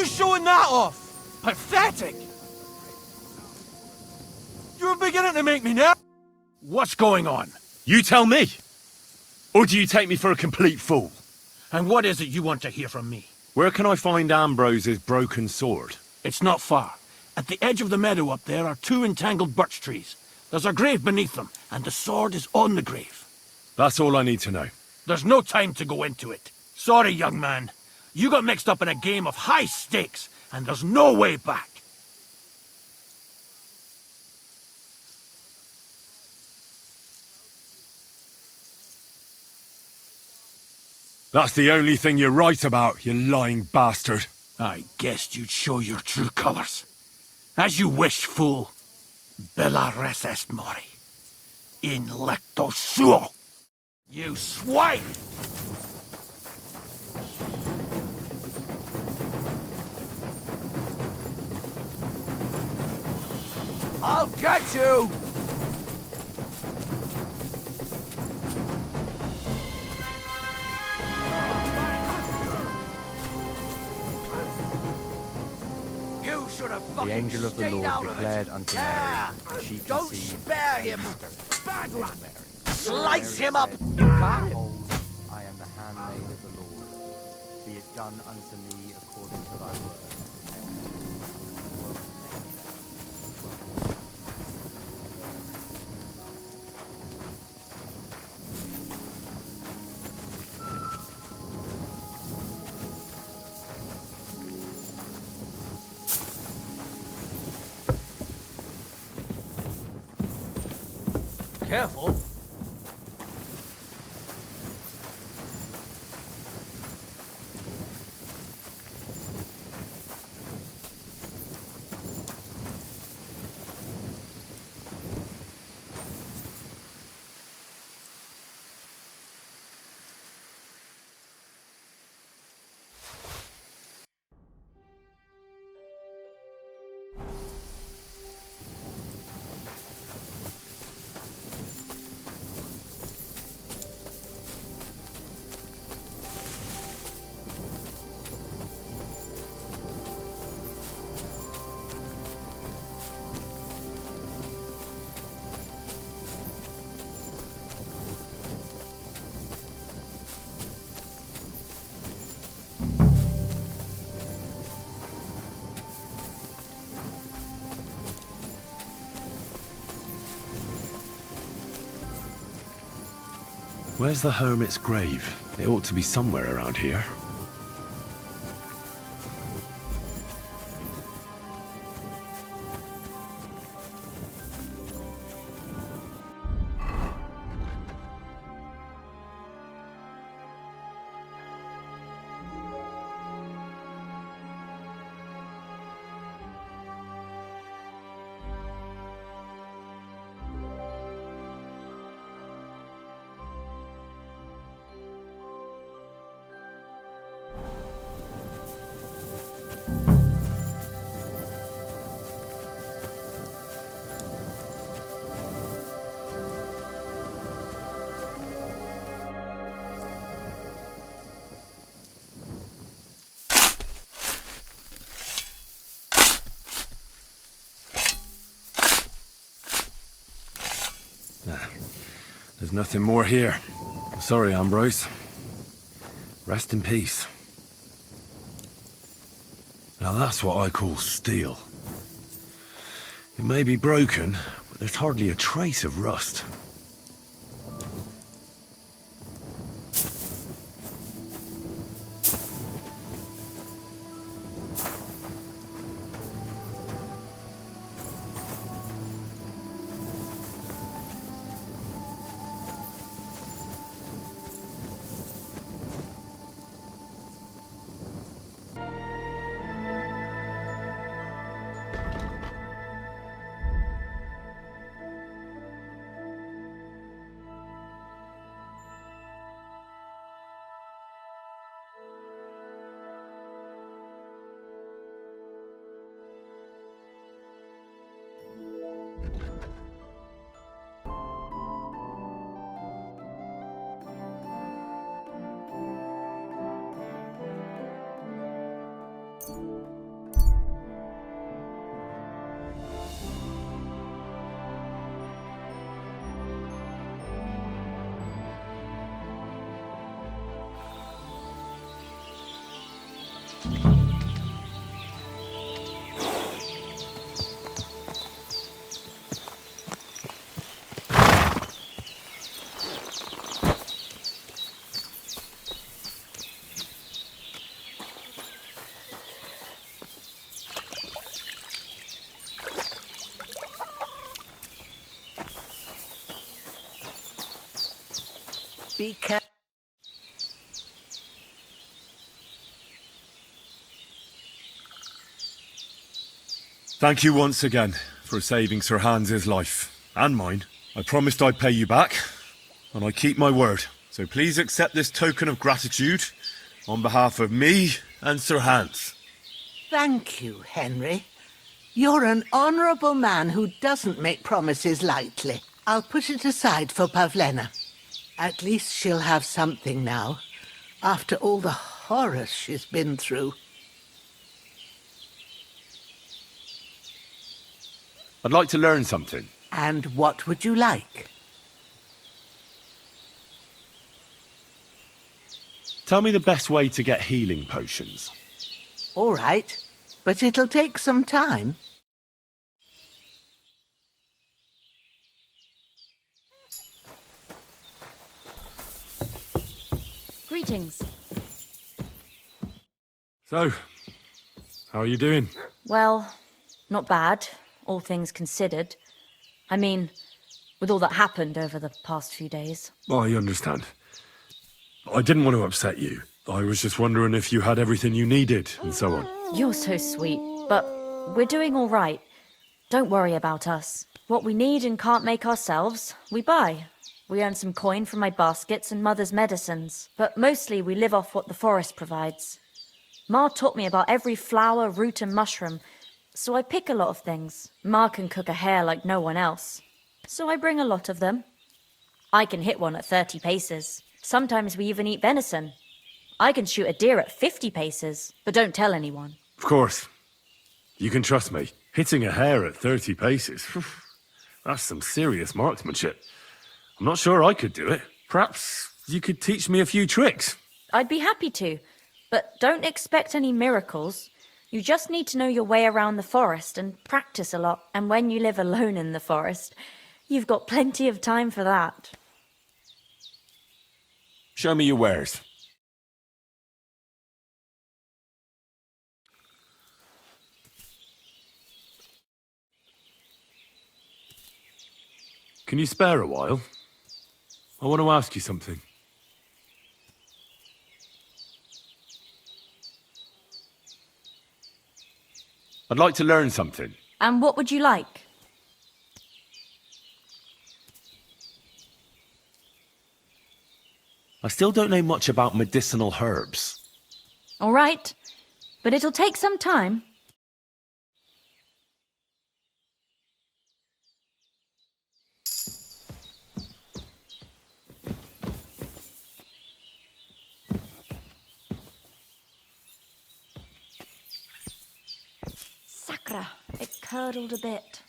showing that off? Pathetic! You're beginning to make me nervous. What's going on? You tell me! Or do you take me for a complete fool? And what is it you want to hear from me? Where can I find Ambrose's broken sword? It's not far. At the edge of the meadow up there are 2 entangled birch trees. There's a grave beneath them, and the sword is on the grave. That's all I need to know. There's no time to go into it. Sorry, young man. You got mixed up in a game of high stakes, and there's no way back. That's the only thing you're right about, you lying bastard. I guessed you'd show your true colors. As you wish, fool. Bella res est mori. In lecto suo. You swine! I'll get you! The angel of the Lord declared unto Mary, and she Don't conceived. spare him! Bad luck! Slice him up! Behold, I am the handmaid of the Lord. Be it done unto me according to thy word. Careful. Where's the hermit's grave? It ought to be somewhere around here. There's nothing more here. Sorry, Ambrose. Rest in peace. Now that's what I call steel. It may be broken, but there's hardly a trace of rust. Be careful. Thank you once again for saving Sir Hans's life. And mine. I promised I'd pay you back, and I keep my word. So please accept this token of gratitude on behalf of me and Sir Hans. Thank you, Henry. You're an honourable man who doesn't make promises lightly. I'll put it aside for Pavlena. At least she'll have something now, after all the horrors she's been through. I'd like to learn something. And what would you like? Tell me the best way to get healing potions. All right, but it'll take some time. Greetings. So, how are you doing? Well, not bad, all things considered. I mean, with all that happened over the past few days. I understand. I didn't want to upset you. I was just wondering if you had everything you needed, and so on. You're so sweet, but we're doing all right. Don't worry about us. What we need and can't make ourselves, we buy. We earn some coin from my baskets and Mother's medicines, but mostly we live off what the forest provides. Ma taught me about every flower, root and mushroom, so I pick a lot of things. Ma can cook a hare like no one else, so I bring a lot of them. I can hit one at 30 paces. Sometimes we even eat venison. I can shoot a deer at 50 paces, but don't tell anyone. Of course. You can trust me. Hitting a hare at 30 paces, that's some serious marksmanship. I'm not sure I could do it. Perhaps you could teach me a few tricks. I'd be happy to, but don't expect any miracles. You just need to know your way around the forest and practice a lot. And when you live alone in the forest, you've got plenty of time for that. Show me your wares. Can you spare a while? I want to ask you something. I'd like to learn something. And what would you like? I still don't know much about medicinal herbs. All right, but it'll take some time. Sacra, it curdled a bit.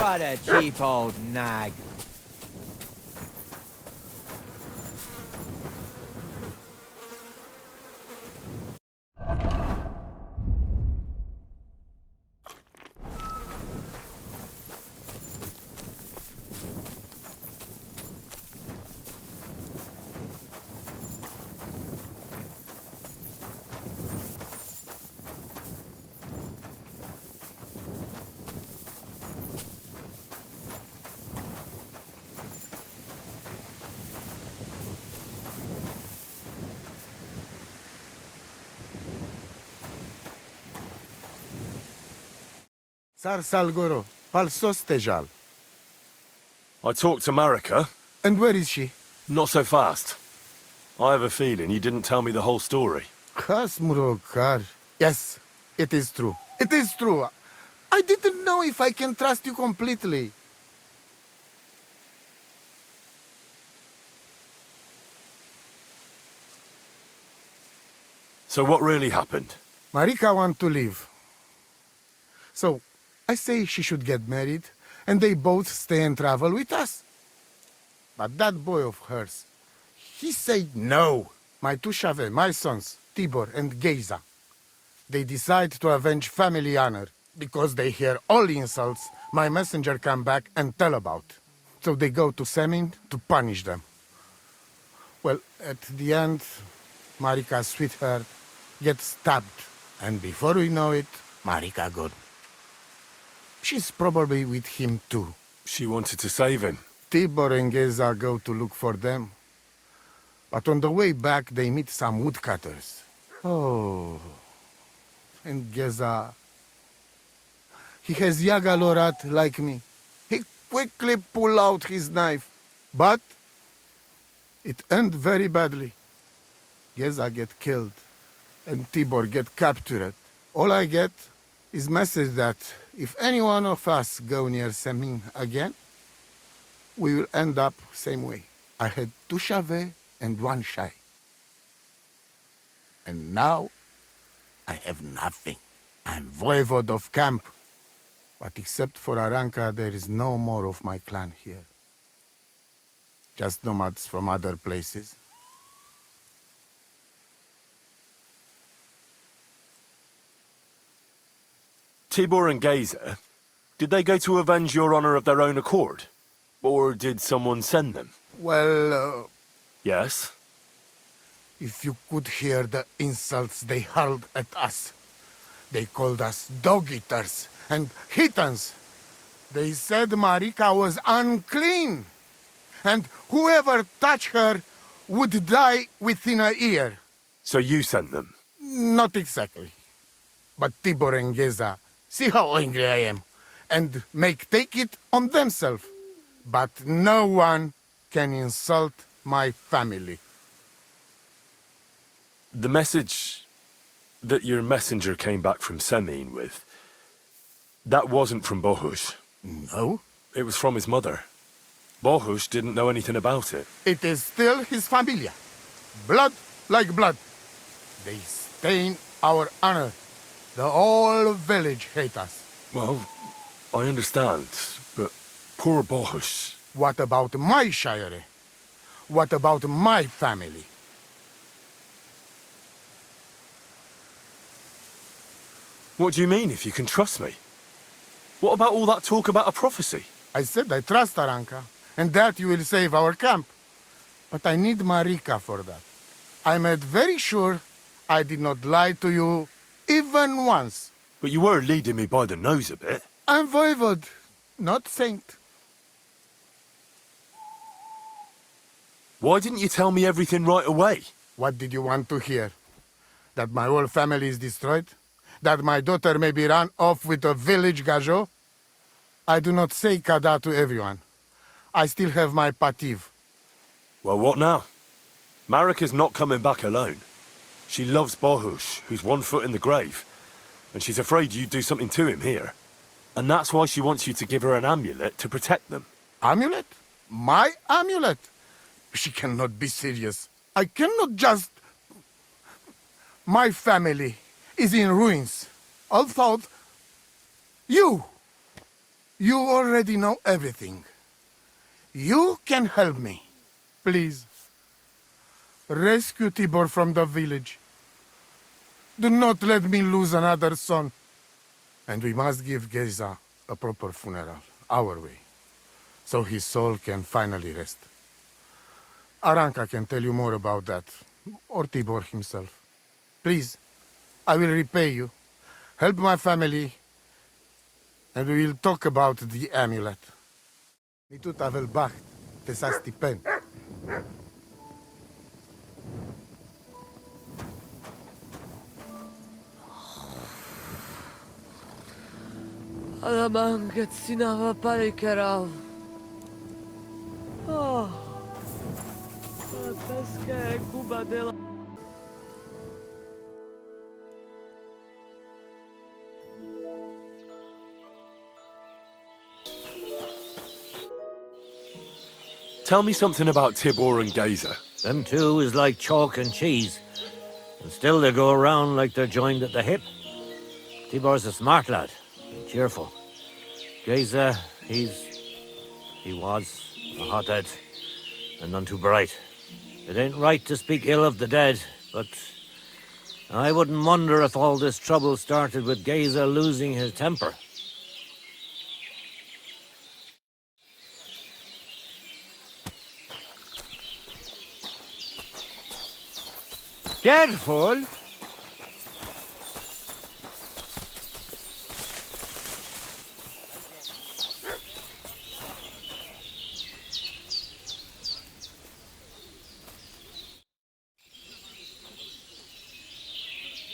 What a cheap old nag. Sar Salgoro, Palsos Tejal. I talked to Marika. And where is she? Not so fast. I have a feeling you didn't tell me the whole story. Kasmurokar. Yes, it is true. It is true. I didn't know if I can trust you completely. So what really happened? Marika want to leave. So, I say she should get married, and they both stay and travel with us. But that boy of hers, he said no. My two Chave, my sons, Tibor and Geza, they decide to avenge family honor, because they hear all insults my messenger come back and tell about. So they go to Semin to punish them. Well, at the end, Marika's sweetheart gets stabbed. And before we know it, Marika gone. She's probably with him too. She wanted to save him. Tibor and Geza go to look for them. But on the way back, they meet some woodcutters. Oh. And Geza... He has Yaga Lorat like me. He quickly pull out his knife. But... it end very badly. Geza get killed. And Tibor get captured. All I get is message that if any one of us go near Semin again, we will end up same way. I had two Chave and one Shai. And now, I have nothing. I'm voivode of camp. But except for Aranka, there is no more of my clan here. Just nomads from other places. Tibor and Geza, did they go to avenge your honor of their own accord? Or did someone send them? Well, Yes? if you could hear the insults they hurled at us. They called us dog-eaters and hitans. They said Marika was unclean. And whoever touched her would die within a year. So you sent them? Not exactly. But Tibor and Geza, see how angry I am, and take it on themselves. But no one can insult my family. The message that your messenger came back from Semin with, that wasn't from Bohush. No? It was from his mother. Bohush didn't know anything about it. It is still his familia. Blood like blood. They stain our honor. The whole village hate us. Well, I understand, but poor Bohush. What about my shire? What about my family? What do you mean, if you can trust me? What about all that talk about a prophecy? I said I trust Aranka, and that you will save our camp. But I need Marika for that. I made very sure I did not lie to you even once. But you were leading me by the nose a bit. I'm voivode, not saint. Why didn't you tell me everything right away? What did you want to hear? That my whole family is destroyed? That my daughter may be run off with a village gajo? I do not say kada to everyone. I still have my pativ. Well, what now? Marika's not coming back alone. She loves Bohush, who's 1 foot in the grave. And she's afraid you'd do something to him here. And that's why she wants you to give her an amulet to protect them. Amulet? My amulet? She cannot be serious. I cannot just... My family is in ruins. Although... You already know everything. You can help me. Please. Rescue Tibor from the village. Do not let me lose another son. And we must give Geza a proper funeral, our way, so his soul can finally rest. Aranka can tell you more about that, or Tibor himself. Please, I will repay you. Help my family, and we will talk about the amulet. Mitut avel bacht, tesasti pen. Alamangat sinava palikerav. Oh. Ataske kubadela. Tell me something about Tibor and Gazer. Them two is like chalk and cheese. And still they go around like they're joined at the hip. Tibor's a smart lad, and cheerful. Gazer, he was a hothead, and none too bright. It ain't right to speak ill of the dead, but I wouldn't wonder if all this trouble started with Gazer losing his temper. Careful!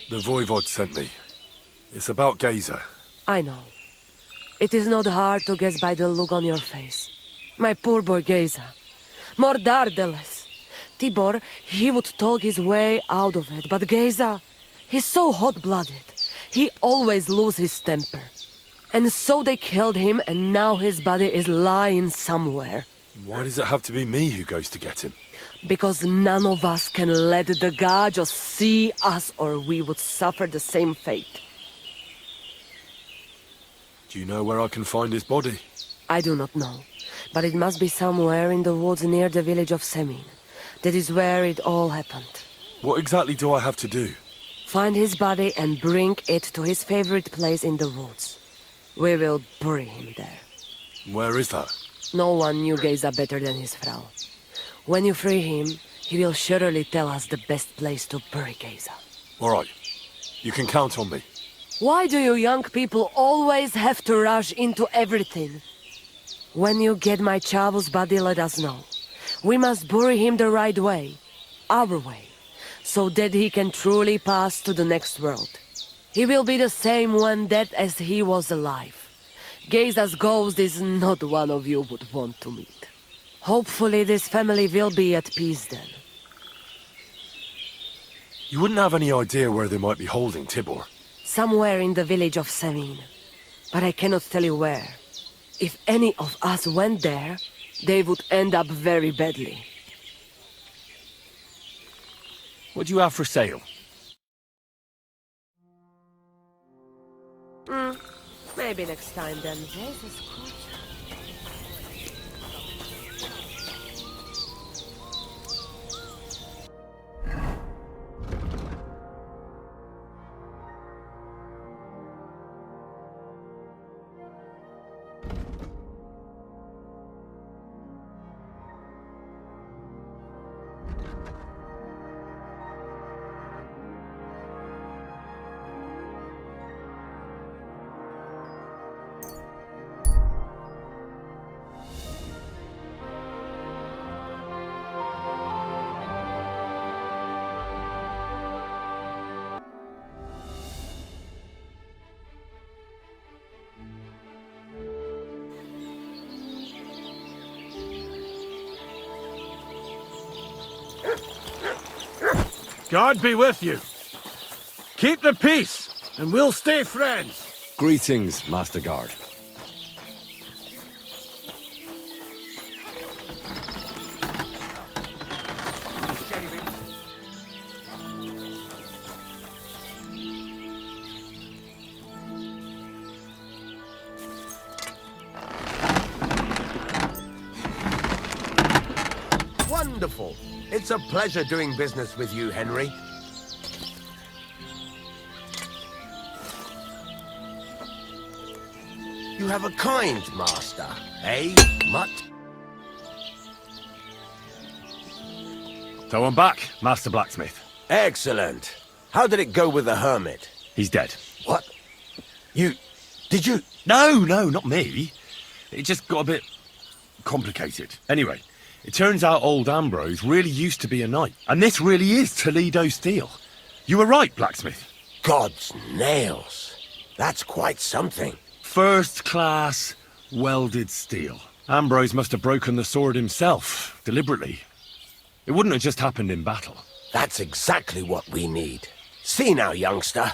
The Voivod sent me. It's about Gazer. I know. It is not hard to guess by the look on your face. My poor boy Gazer. Mordardeles. Tibor, he would talk his way out of it, but Gazer, he's so hot-blooded. He always loses his temper. And so they killed him, and now his body is lying somewhere. Why does it have to be me who goes to get him? Because none of us can let the god just see us, or we would suffer the same fate. Do you know where I can find his body? I do not know, but it must be somewhere in the woods near the village of Semin. That is where it all happened. What exactly do I have to do? Find his body and bring it to his favorite place in the woods. We will bury him there. Where is that? No one knew Gazer better than his Frau. When you free him, he will surely tell us the best place to bury Gazer. All right. You can count on me. Why do you young people always have to rush into everything? When you get my Chav's body, let us know. We must bury him the right way, our way, so that he can truly pass to the next world. He will be the same when dead as he was alive. Gazer's ghost is not one of you would want to meet. Hopefully this family will be at peace then. You wouldn't have any idea where they might be holding Tibor? Somewhere in the village of Semin, but I cannot tell you where. If any of us went there, they would end up very badly. What do you have for sale? Maybe next time then. Jesus Christ. God be with you. Keep the peace, and we'll stay friends. Greetings, Master Guard. Wonderful. It's a pleasure doing business with you, Henry. You have a kind master, eh, Mutt? So I'm back, Master Blacksmith. Excellent. How did it go with the hermit? He's dead. What? Did you? No, not me. It just got a bit complicated. Anyway, it turns out old Ambrose really used to be a knight. And this really is Toledo steel. You were right, Blacksmith. God's nails. That's quite something. first-class welded steel. Ambrose must have broken the sword himself, deliberately. It wouldn't have just happened in battle. That's exactly what we need. See now, youngster.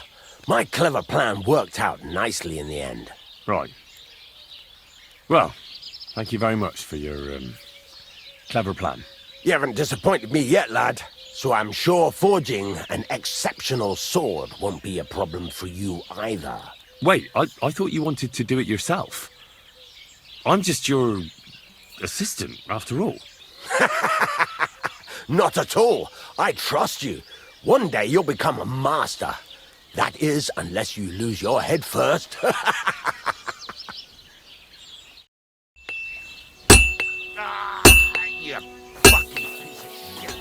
My clever plan worked out nicely in the end. Right. Well, thank you very much for your, clever plan. You haven't disappointed me yet, lad. So I'm sure forging an exceptional sword won't be a problem for you either. Wait, I thought you wanted to do it yourself. I'm just your assistant, after all. Not at all. I trust you. One day you'll become a master. That is, unless you lose your head first. You fucking piece of shit.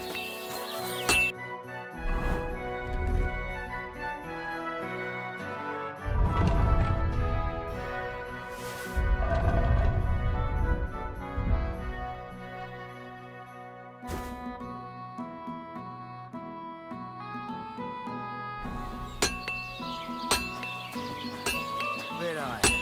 Where are you?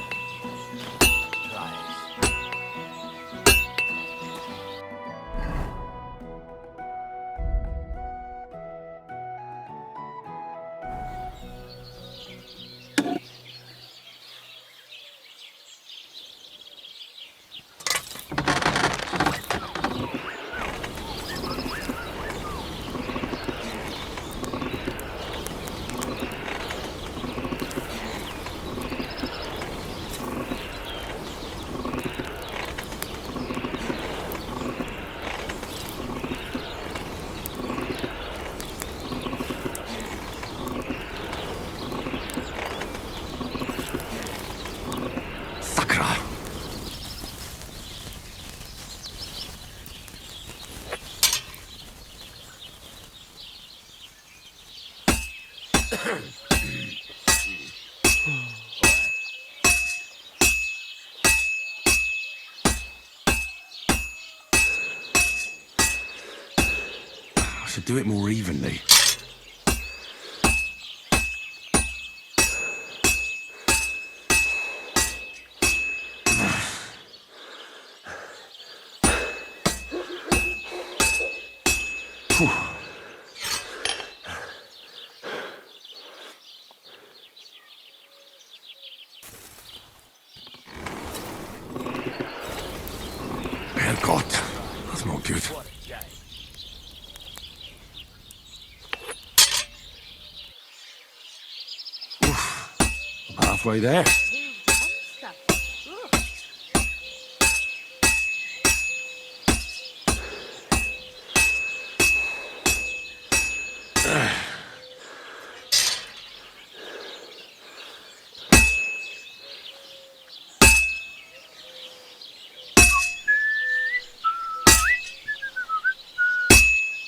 I should do it more evenly. Herrgott, that's not good. Halfway there.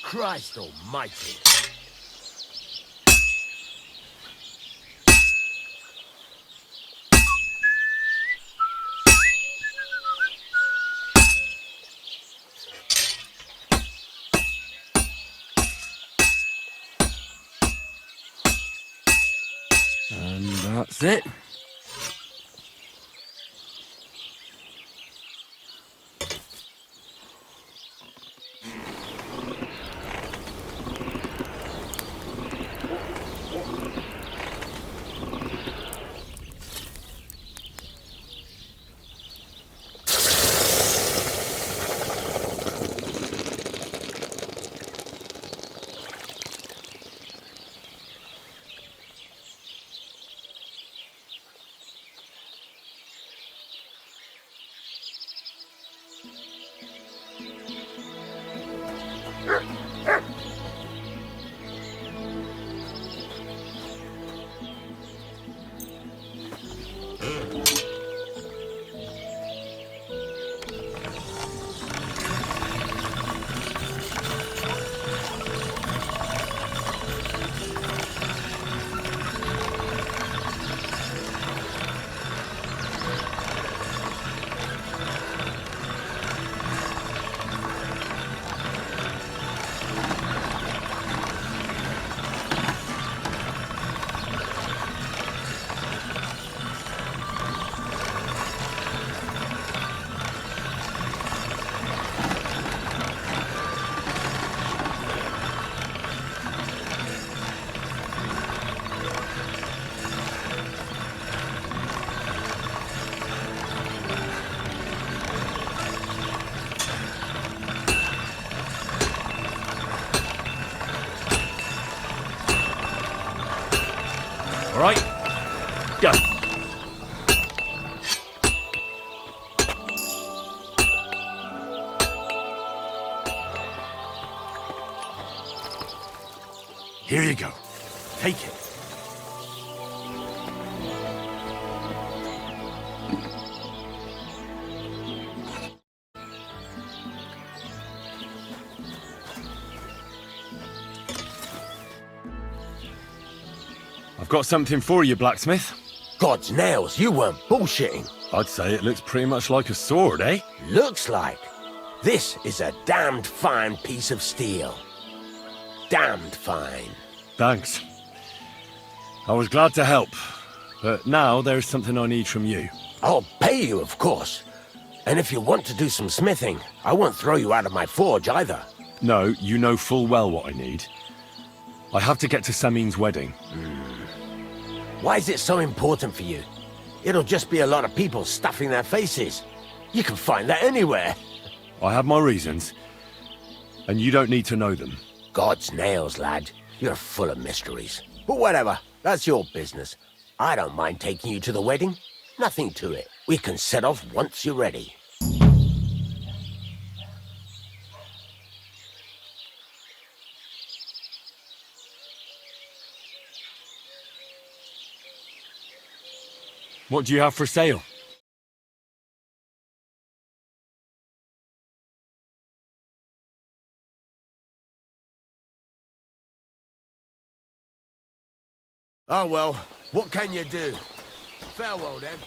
Christ almighty. And that's it. Go. Here you go. Take it. I've got something for you, blacksmith. God's nails, you weren't bullshitting. I'd say it looks pretty much like a sword, eh? Looks like. This is a damned fine piece of steel. Damned fine. Thanks. I was glad to help, but now there's something I need from you. I'll pay you, of course. And if you want to do some smithing, I won't throw you out of my forge either. No, you know full well what I need. I have to get to Samin's wedding. Why is it so important for you? It'll just be a lot of people stuffing their faces. You can find that anywhere. I have my reasons, and you don't need to know them. God's nails, lad. You're full of mysteries. But whatever, that's your business. I don't mind taking you to the wedding. Nothing to it. We can set off once you're ready. What do you have for sale? Oh well, what can you do? Farewell then.